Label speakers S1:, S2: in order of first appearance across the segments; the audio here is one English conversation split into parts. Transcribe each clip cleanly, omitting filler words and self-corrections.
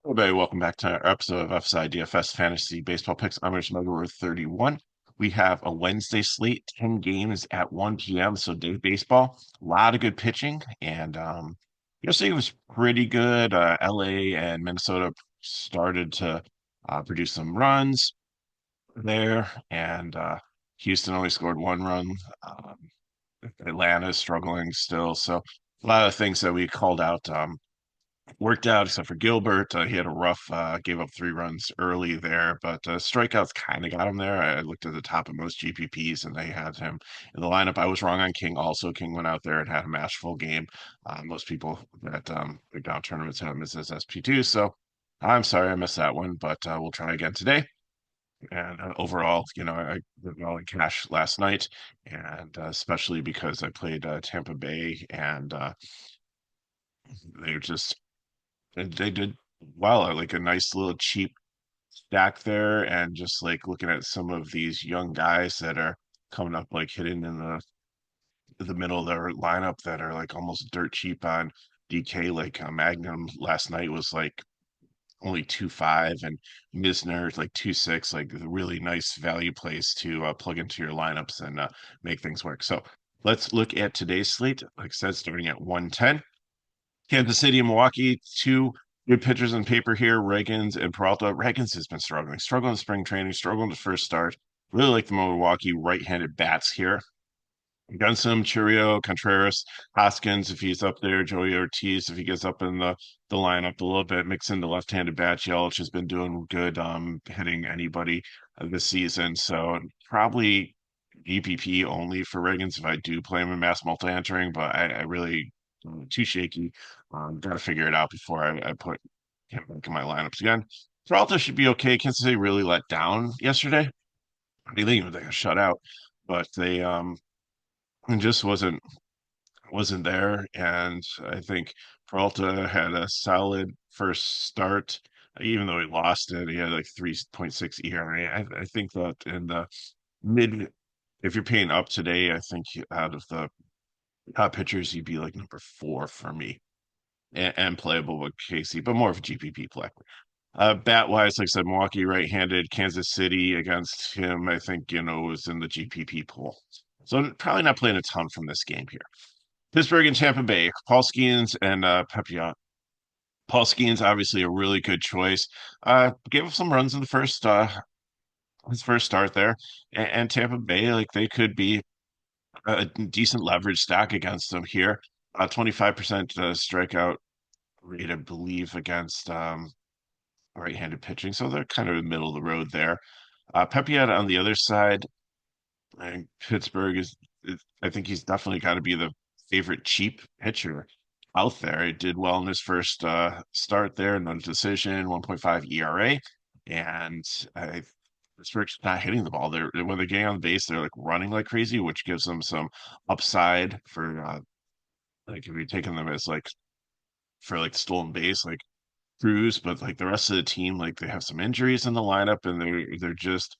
S1: Hello, everybody. Welcome back to our episode of FSi DFS Fantasy Baseball Picks. I'm your number 31. We have a Wednesday slate, 10 games at 1 p.m. So day baseball, a lot of good pitching. And yesterday was pretty good. LA and Minnesota started to produce some runs there, and Houston only scored one run. Um, Atlanta is struggling still. So a lot of things that we called out. Worked out except for Gilbert. He had a rough, gave up 3 runs early there, but strikeouts kind of got him there. I looked at the top of most GPPs and they had him in the lineup. I was wrong on King also. King went out there and had a masterful game. Most people that big down tournaments have him as his SP2. So I'm sorry I missed that one, but we'll try again today. And overall, I did well in cash last night, and especially because I played Tampa Bay and they just and they did well, like a nice little cheap stack there, and just like looking at some of these young guys that are coming up, like hitting in the middle of their lineup that are like almost dirt cheap on DK. Like Magnum last night was like only 2.5, and Misner like 2.6. Like really nice value plays to plug into your lineups and make things work. So let's look at today's slate. Like I said, starting at 110. Kansas City and Milwaukee, two good pitchers on paper here, Reagans and Peralta. Reagans has been struggling in spring training, struggling to first start. Really like the Milwaukee right-handed bats here. Gunsum, Churio, Contreras, Hoskins, if he's up there, Joey Ortiz, if he gets up in the lineup a little bit, mix in the left-handed bat. Yelich has been doing good hitting anybody this season. So probably GPP only for Reagans if I do play him in mass multi-entering, but I really too shaky. Got to figure it out before I put him back in my lineups again. Peralta should be okay. Kansas City really let down yesterday. I think they got shut out, but they it just wasn't there. And I think Peralta had a solid first start, even though he lost it. He had like 3.6 ERA. I think that in the mid, if you're paying up today, I think out of the top pitchers, he'd be like number 4 for me, and playable with Casey, but more of a GPP play. Bat wise, like I said, Milwaukee right-handed, Kansas City against him, I think, was in the GPP pool. So I'm probably not playing a ton from this game here. Pittsburgh and Tampa Bay, Paul Skeens and Pepiot. Paul Skeens, obviously a really good choice. Gave up some runs in the first his first start there, and Tampa Bay, like they could be a decent leverage stack against them here. 25% strikeout rate, I believe, against right-handed pitching, so they're kind of in the middle of the road there. Pepiot on the other side, and Pittsburgh I think he's definitely got to be the favorite cheap pitcher out there. He did well in his first start there, no decision, 1.5 ERA, and Pittsburgh's not hitting the ball. They're when they're getting on the base, they're like running like crazy, which gives them some upside for like if you're taking them as like for like stolen base, like Cruz, but like the rest of the team, like they have some injuries in the lineup, and they're just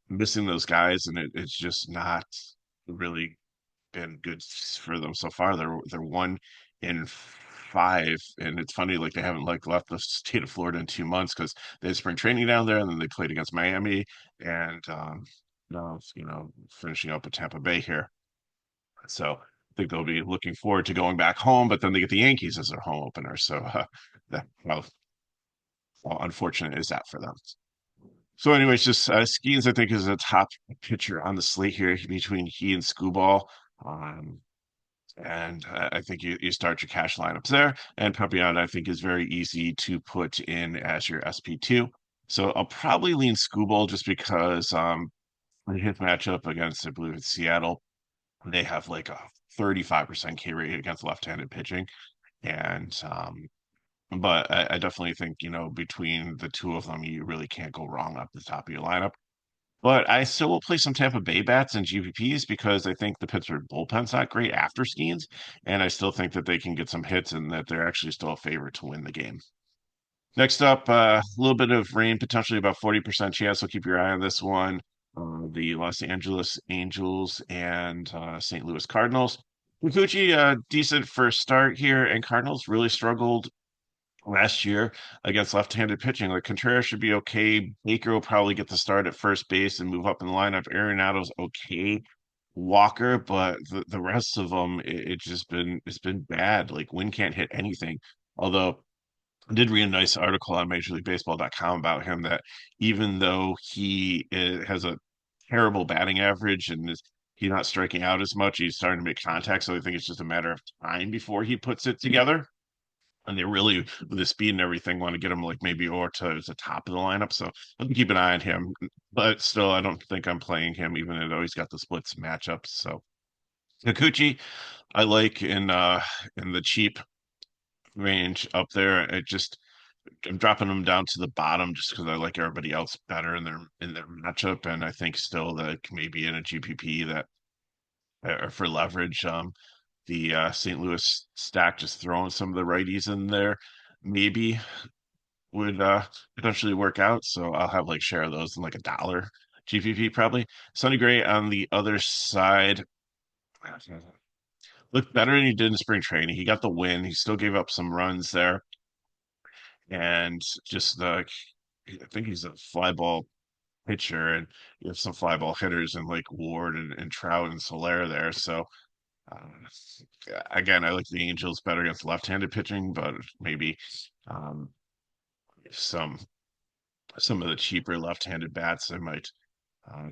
S1: missing those guys, and it's just not really been good for them so far. They're 1 in 5, and it's funny, like they haven't like left the state of Florida in 2 months because they had spring training down there, and then they played against Miami, and now finishing up with Tampa Bay here. So I think they'll be looking forward to going back home, but then they get the Yankees as their home opener. So that how unfortunate is that for them? So, anyways, just Skeens, I think, is a top pitcher on the slate here between he and Scuball. Um, and I think you start your cash lineups there. And Papillon, I think, is very easy to put in as your SP2. So I'll probably lean Scuball just because his matchup against, I believe it's Seattle, they have like a 35% K rate against left-handed pitching. And but I definitely think, between the two of them, you really can't go wrong up the top of your lineup. But I still will play some Tampa Bay bats and GPPs because I think the Pittsburgh bullpen's not great after Skeens, and I still think that they can get some hits and that they're actually still a favorite to win the game. Next up, a little bit of rain, potentially about 40% chance. So keep your eye on this one. The Los Angeles Angels and St. Louis Cardinals. Kikuchi, decent first start here, and Cardinals really struggled last year against left-handed pitching. Like Contreras should be okay. Baker will probably get the start at first base and move up in the lineup. Arenado's okay. Walker, but the rest of them, it's been bad. Like Wynn can't hit anything. Although I did read a nice article on MajorLeagueBaseball.com about him that even though he has a terrible batting average and he's not striking out as much, he's starting to make contact. So I think it's just a matter of time before he puts it together. And they really, with the speed and everything, want to get him like maybe or to the top of the lineup. So I'll keep an eye on him. But still, I don't think I'm playing him, even though he's got the splits matchups. So Kikuchi, I like in the cheap range up there. I'm dropping them down to the bottom just because I like everybody else better in their matchup, and I think still that maybe in a GPP that for leverage, the St. Louis stack just throwing some of the righties in there maybe would potentially work out. So I'll have like share of those in like $1 GPP probably. Sonny Gray on the other side looked better than he did in spring training. He got the win. He still gave up some runs there, and just the I think he's a fly ball pitcher, and you have some fly ball hitters in like Ward and Trout and Soler there. So again, I like the Angels better against left-handed pitching, but maybe um, some some of the cheaper left-handed bats I might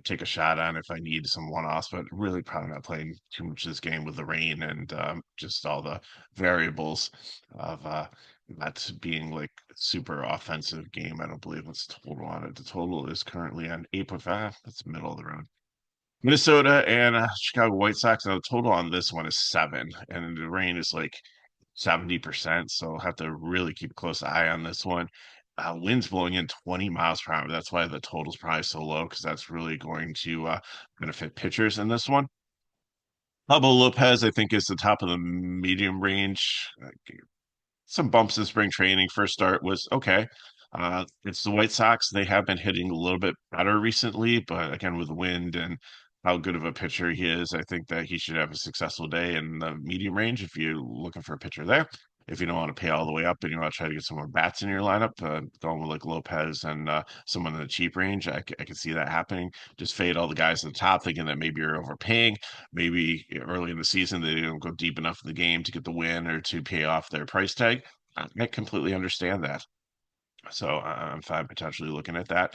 S1: take a shot on if I need some one-offs. But really, probably not playing too much this game with the rain and just all the variables of that being like super offensive game. I don't believe what's total on it. The total is currently on 8.5. That's middle of the road. Minnesota and Chicago White Sox. Now the total on this one is 7, and the rain is like 70%. So I'll have to really keep a close eye on this one. Wind's blowing in 20 miles per hour. That's why the total's probably so low because that's really going to benefit pitchers in this one. Pablo Lopez, I think, is the top of the medium range. Some bumps in spring training. First start was okay. It's the White Sox. They have been hitting a little bit better recently, but again, with the wind and how good of a pitcher he is, I think that he should have a successful day in the medium range if you're looking for a pitcher there. If you don't want to pay all the way up and you want to try to get some more bats in your lineup, going with like Lopez and someone in the cheap range, I can see that happening. Just fade all the guys at the top, thinking that maybe you're overpaying. Maybe early in the season they don't go deep enough in the game to get the win or to pay off their price tag. I completely understand that. So I'm fine potentially looking at that.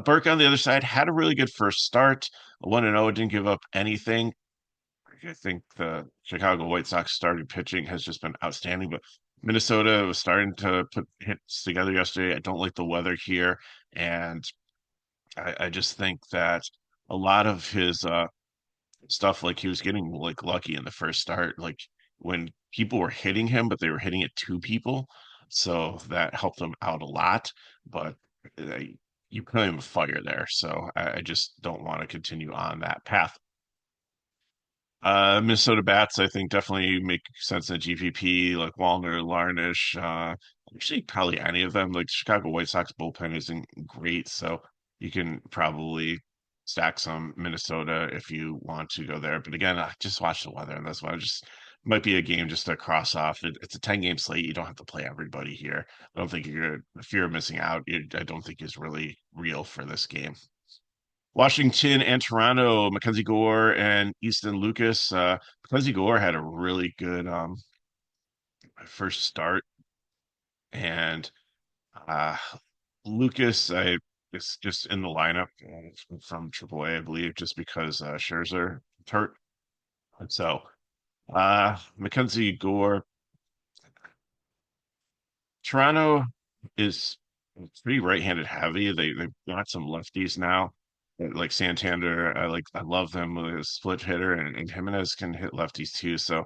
S1: Burke on the other side had a really good first start. 1-0, didn't give up anything. I think the Chicago White Sox starting pitching has just been outstanding, but Minnesota was starting to put hits together yesterday. I don't like the weather here, and I just think that a lot of his stuff like he was getting like lucky in the first start, like when people were hitting him, but they were hitting it to people, so that helped him out a lot. But uh, you put him a fire there, so I just don't want to continue on that path. Minnesota bats, I think, definitely make sense in GPP, like Wallner, Larnish, actually probably any of them. Like Chicago White Sox bullpen isn't great, so you can probably stack some Minnesota if you want to go there. But again, just watch the weather, and that's why I just might be a game just to cross off. It's a 10 game slate. You don't have to play everybody here. I don't think you're if you're missing out. I don't think is really real for this game. Washington and Toronto, Mackenzie Gore and Easton Lucas. Mackenzie Gore had a really good first start, and uh, Lucas, I is just in the lineup from AAA, I believe, just because Scherzer is hurt. And so Mackenzie Gore, Toronto is pretty right-handed heavy. They've got some lefties now. Like Santander, I love them with a split hitter, and Jimenez can hit lefties too. So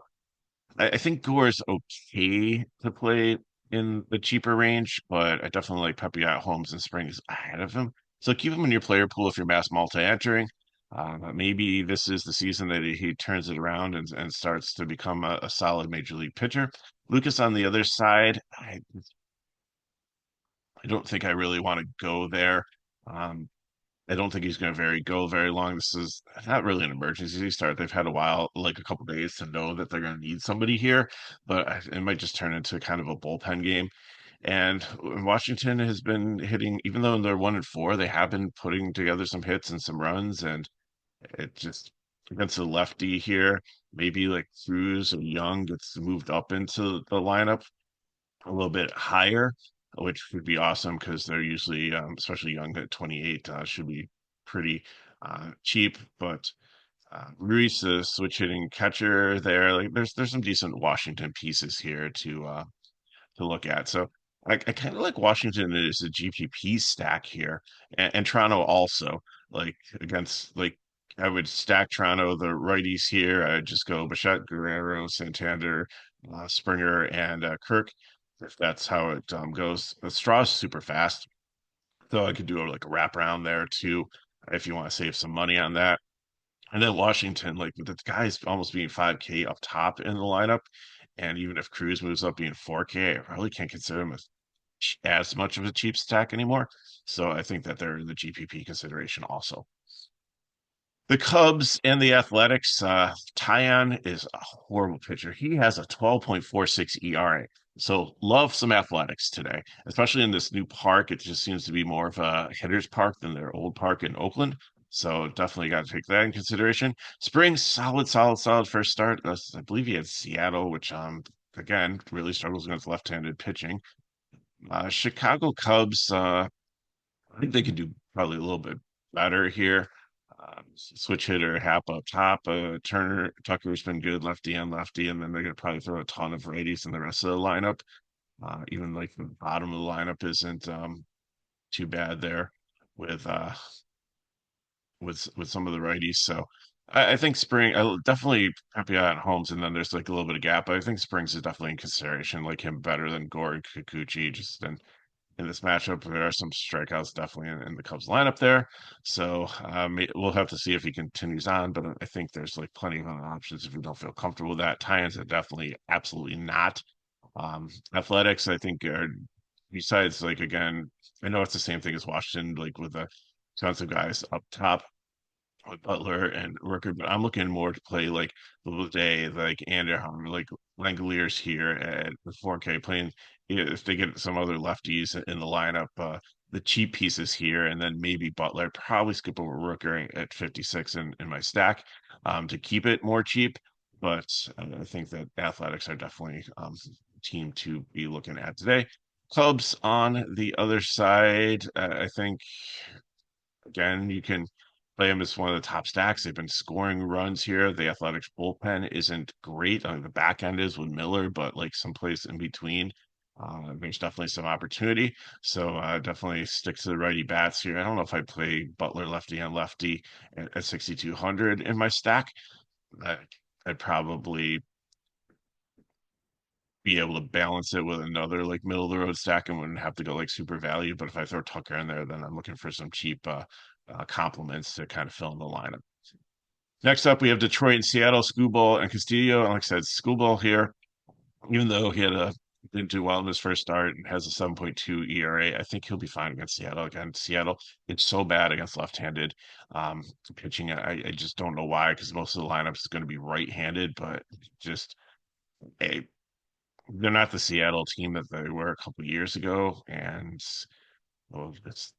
S1: I think Gore's okay to play in the cheaper range, but I definitely like Pepiot, Holmes, and Springs ahead of him. So keep him in your player pool if you're mass multi-entering. Maybe this is the season that he turns it around and starts to become a solid major league pitcher. Lucas on the other side, I don't think I really want to go there. Um, I don't think he's going to go very long. This is not really an emergency start. They've had a while, like a couple days, to know that they're going to need somebody here, but it might just turn into kind of a bullpen game. And Washington has been hitting, even though they're 1-4, they have been putting together some hits and some runs, and it just against the lefty here, maybe like Cruz or Young gets moved up into the lineup a little bit higher, which would be awesome because they're usually, especially Young at 28, should be pretty cheap. But Ruiz, the switch hitting catcher there, like there's some decent Washington pieces here to look at. So I kind of like Washington as a GPP stack here, and Toronto also like against like I would stack Toronto the righties here. I'd just go Bichette, Guerrero, Santander, Springer, and Kirk. If that's how it goes, the straw's super fast, so I could do like a wraparound there too if you want to save some money on that. And then Washington, like the guy's almost being 5K up top in the lineup. And even if Cruz moves up being 4K, I really can't consider him as much of a cheap stack anymore. So I think that they're in the GPP consideration also. The Cubs and the Athletics, Tyon is a horrible pitcher. He has a 12.46 ERA. So love some Athletics today, especially in this new park. It just seems to be more of a hitter's park than their old park in Oakland. So definitely got to take that in consideration. Spring, solid first start. I believe he had Seattle, which again really struggles against left-handed pitching. Chicago Cubs, I think they could do probably a little bit better here. Switch hitter, Hap up top. Turner, Tucker's been good lefty and lefty, and then they're going to probably throw a ton of righties in the rest of the lineup. Even like the bottom of the lineup isn't too bad there with with some of the righties. So I think Spring, I definitely happy at Holmes, and then there's like a little bit of gap. But I think Springs is definitely in consideration, like him better than Gore and Kikuchi. Just in this matchup. There are some strikeouts definitely in the Cubs lineup there. So we'll have to see if he continues on, but I think there's like plenty of other options if you don't feel comfortable with that. Tie-ins are definitely absolutely not. Athletics, I think, are besides like again, I know it's the same thing as Washington, like with the tons of guys up top with Butler and Rooker, but I'm looking more to play like Day, like Anderson, like Langoliers here at the 4K playing. If they get some other lefties in the lineup, the cheap pieces here, and then maybe Butler. Probably skip over Rooker at 56 in my stack to keep it more cheap. But I think that Athletics are definitely team to be looking at today. Cubs on the other side, I think again, you can play them as one of the top stacks. They've been scoring runs here. The Athletics bullpen isn't great. The back end is with Miller, but like someplace in between, there's definitely some opportunity. So definitely stick to the righty bats here. I don't know if I play Butler lefty on lefty at 6,200 in my stack. I, I'd probably be able to balance it with another like middle of the road stack and wouldn't have to go like super value. But if I throw Tucker in there, then I'm looking for some cheap complements to kind of fill in the lineup. Next up, we have Detroit and Seattle, Screwball and Castillo. And like I said, Screwball here, even though he didn't do well in his first start and has a 7.2 ERA, I think he'll be fine against Seattle. Again, Seattle, it's so bad against left-handed pitching. I just don't know why, because most of the lineup is going to be right-handed, but just a they're not the Seattle team that they were a couple years ago, and well, it's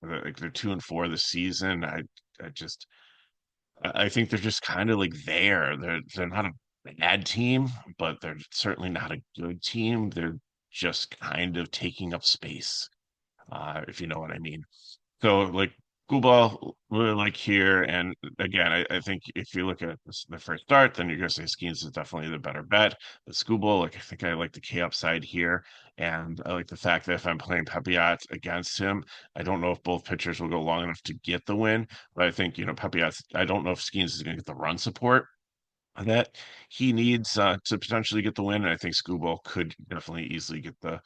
S1: like they're 2-4 this season. I just I think they're just kind of like there. They're not a bad team, but they're certainly not a good team. They're just kind of taking up space, if you know what I mean. So like Gubal, really like here, and again, I think if you look at the first start, then you're gonna say Skeens is definitely the better bet. But Scooble, like I think I like the K upside here, and I like the fact that if I'm playing Pepiot against him, I don't know if both pitchers will go long enough to get the win, but I think Pepiot's. I don't know if Skeens is gonna get the run support that he needs to potentially get the win. And I think Scooble could definitely easily get the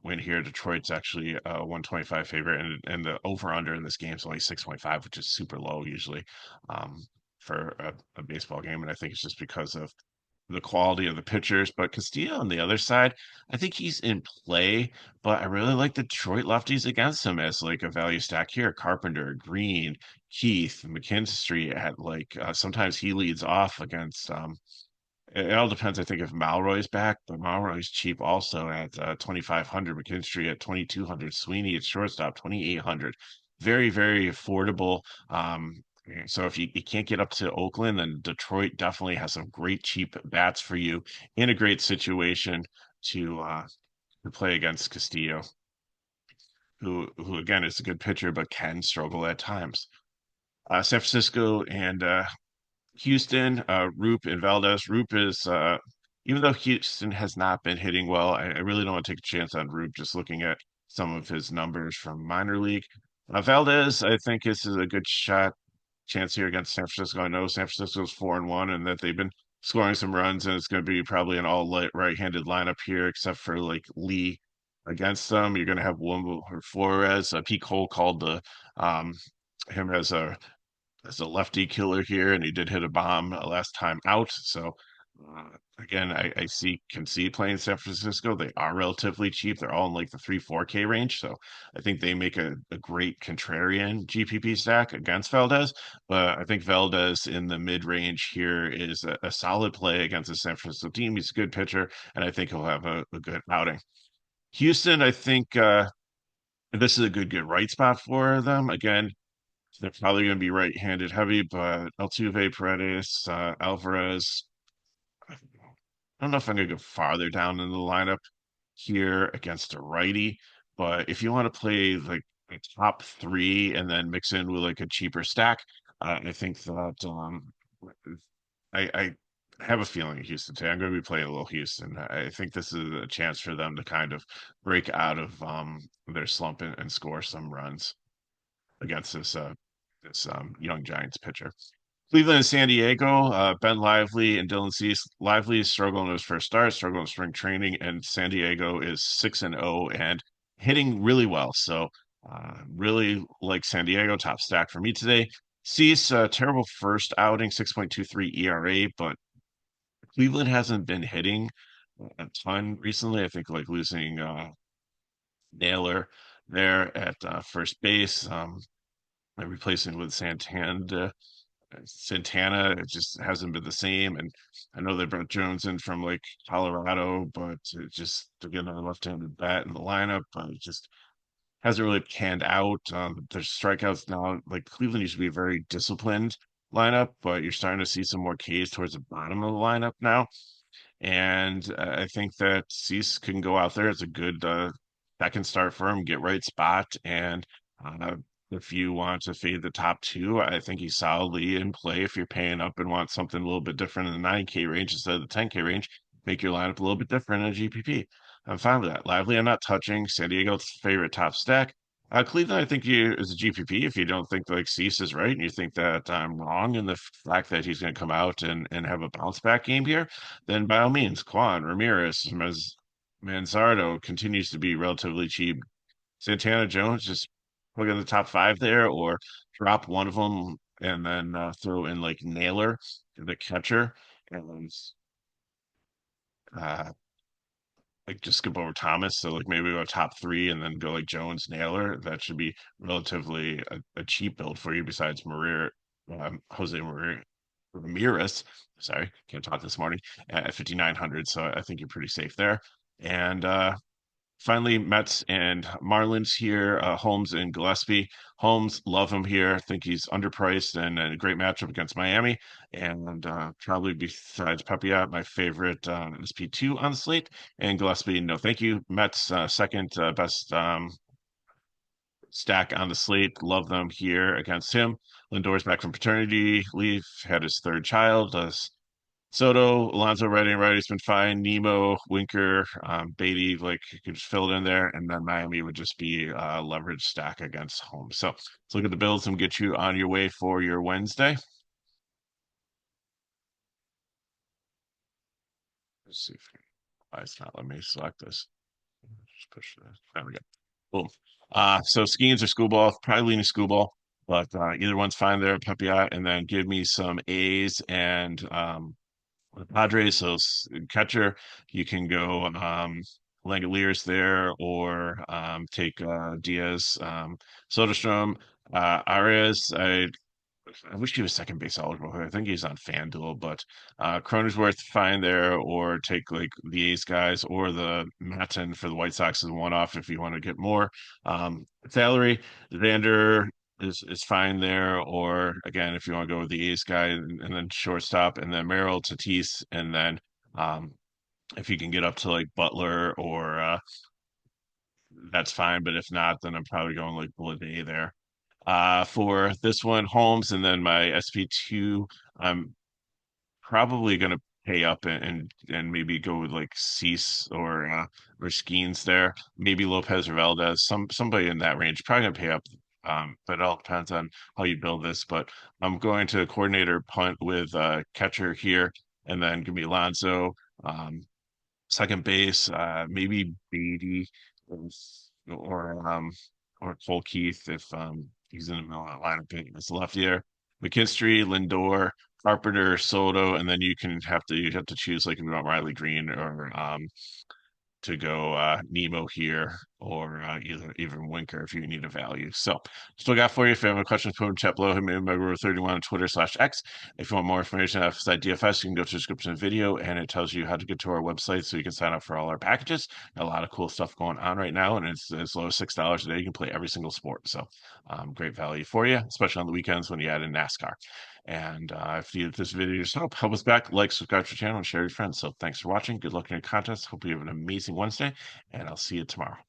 S1: win here. Detroit's actually a 125 favorite, and the over under in this game is only 6.5, which is super low usually for a baseball game. And I think it's just because of the quality of the pitchers. But Castillo on the other side, I think he's in play, but I really like the Detroit lefties against him as like a value stack here. Carpenter, Green, Keith, McKinstry at like sometimes he leads off against It all depends, I think, if Malroy's back, but Malroy's cheap also at 2,500, McKinstry at 2,200, Sweeney at shortstop 2,800. Very, very affordable. So if you can't get up to Oakland, then Detroit definitely has some great cheap bats for you in a great situation to play against Castillo, who again is a good pitcher but can struggle at times. San Francisco and Houston, Roop and Valdez. Roop is even though Houston has not been hitting well, I really don't want to take a chance on Roop. Just looking at some of his numbers from minor league, Valdez, I think this is a good shot chance here against San Francisco. I know San Francisco's 4-1, and that they've been scoring some runs, and it's going to be probably an all right-handed lineup here, except for like Lee against them. You're going to have Womble or Flores. Pete Cole called the um, him as a lefty killer here, and he did hit a bomb last time out. So again, I see can see playing San Francisco. They are relatively cheap. They're all in like the 3-4K range. So I think they make a great contrarian GPP stack against Valdez. But I think Valdez in the mid range here is a solid play against the San Francisco team. He's a good pitcher, and I think he'll have a good outing. Houston, I think this is a good right spot for them. Again, they're probably going to be right-handed heavy, but Altuve, Paredes, Alvarez. I don't know if I'm going to go farther down in the lineup here against a righty, but if you want to play like a top three and then mix in with like a cheaper stack, I think that I have a feeling Houston today. I'm going to be playing a little Houston. I think this is a chance for them to kind of break out of their slump and score some runs against this young Giants pitcher. Cleveland and San Diego, Ben Lively and Dylan Cease. Lively is struggling in his first start, struggling in spring training, and San Diego is 6-0 and hitting really well. So really like San Diego, top stack for me today. Cease, terrible first outing, 6.23 ERA, but Cleveland hasn't been hitting a ton recently. I think like losing Naylor there at first base, and replacing with Santana, it just hasn't been the same. And I know they brought Jones in from like Colorado, but it just to get another left-handed bat in the lineup, it just hasn't really panned out. There's strikeouts now. Like Cleveland used to be a very disciplined lineup, but you're starting to see some more Ks towards the bottom of the lineup now. And I think that Cease can go out there as a good second start for him, get right spot. And uh, if you want to fade the top two, I think he's solidly in play. If you're paying up and want something a little bit different in the 9K range instead of the 10K range, make your lineup a little bit different in GPP. I'm fine with that. Lively, I'm not touching. San Diego's favorite top stack. Cleveland, I think you is a GPP if you don't think like Cease is right and you think that I'm wrong in the fact that he's going to come out and have a bounce back game here, then by all means, Quan, Ramirez, Manzardo continues to be relatively cheap. Santana Jones, just plug in the top five there or drop one of them and then throw in like Naylor, the catcher, and uh, like just skip over Thomas. So like maybe go top three and then go like Jones, Naylor. That should be relatively a cheap build for you besides Jose Ramirez. Sorry, can't talk this morning at 5,900. So I think you're pretty safe there. And finally, Mets and Marlins here. Holmes and Gillespie. Holmes, love him here. I think he's underpriced and a great matchup against Miami. And probably besides Pepiot, my favorite SP2 on the slate. And Gillespie, no thank you. Mets, second best stack on the slate. Love them here against him. Lindor's back from paternity leave, had his third child. Soto, Alonso, Righty's been fine. Nemo, Winker, Beatty, like you could just fill it in there, and then Miami would just be a leverage stack against home. So let's look at the Bills and get you on your way for your Wednesday. Let's see if why it's not letting me select this. Just push this. There we go. Boom. So Skeens or Schoolball, probably leaning Schoolball, but either one's fine there, Pepiot, and then give me some A's and the Padres, so catcher, you can go Langoliers there or take Diaz, Soderstrom, Arias. I wish he was second base eligible. I think he's on FanDuel, but Cronenworth fine there, or take like the A's guys or the Matten for the White Sox as a one off if you want to get more. Salary, Xander is fine there, or again, if you want to go with the A's guy and then shortstop, and then Merrill, Tatis, and then um, if you can get up to like Butler or that's fine. But if not, then I'm probably going like Blade there. For this one, Holmes, and then my SP2, I'm probably gonna pay up and maybe go with like Cease or Skeens there. Maybe Lopez or Valdez, somebody in that range. Probably gonna pay up. But it all depends on how you build this. But I'm going to coordinator punt with catcher here, and then give me Alonso. Um, Second base, maybe Beatty or or Cole Keith if he's in the middle of the lineup as lefty there. McKinstry, Lindor, Carpenter, Soto, and then you have to choose like if you want Riley Green or to go Nemo here or either even Winker if you need a value. So still got for you. If you have any questions, put them in chat below. Hit me in my Row 31 on Twitter/X. If you want more information on FSi DFS, you can go to the description of the video and it tells you how to get to our website so you can sign up for all our packages. A lot of cool stuff going on right now, and it's as low as $6 a day. You can play every single sport. So great value for you, especially on the weekends when you add in NASCAR. And if this video just help us back, like, subscribe to the channel, and share with your friends. So thanks for watching. Good luck in your contest. Hope you have an amazing Wednesday, and I'll see you tomorrow.